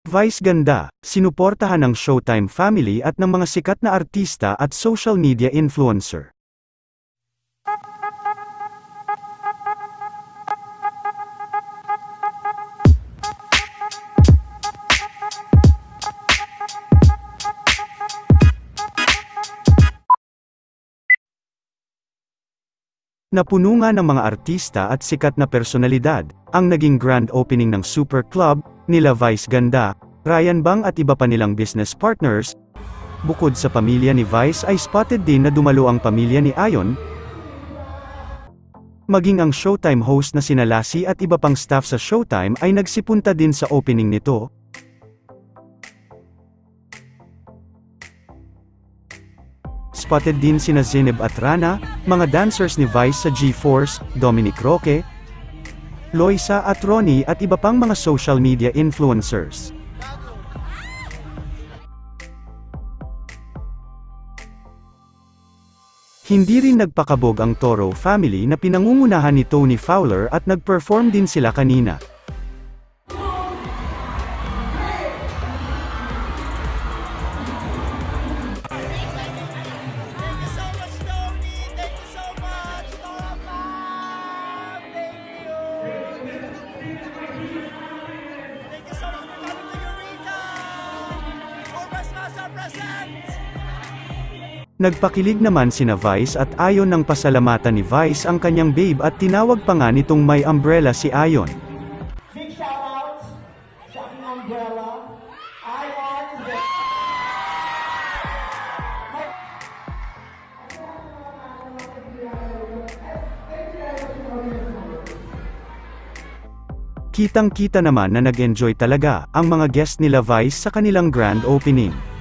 Vice ganda, sinuportahan ng Showtime family at ng mga sikat na artista at social media influencer. Napuno nga ng mga artista at sikat na personalidad, ang naging grand opening ng Super Club, nila Vice ganda, Ryan Bang at iba pa nilang business partners. Bukod sa pamilya ni Vice ay spotted din na dumalo ang pamilya ni Ayon, maging ang Showtime host na sina Lassie at iba pang staff sa Showtime ay nagsipunta din sa opening nito. Spotted din sina Zineb at Rana, mga dancers ni Vice sa G-Force, Dominic Roque, Loisa at Ronnie at iba pang mga social media influencers. Hindi rin nagpakabog ang Toro family na pinangungunahan ni Tony Fowler at nag-perform din sila kanina. Nagpakilig naman sina Vice at Ayon ng pasalamatan ni Vice ang kanyang babe at tinawag pa nga nitong may umbrella si Ayon. Big shoutout sa aking umbrella. Ayon is the... Kitang-kita naman na nag-enjoy talaga ang mga guest nila Vice sa kanilang grand opening.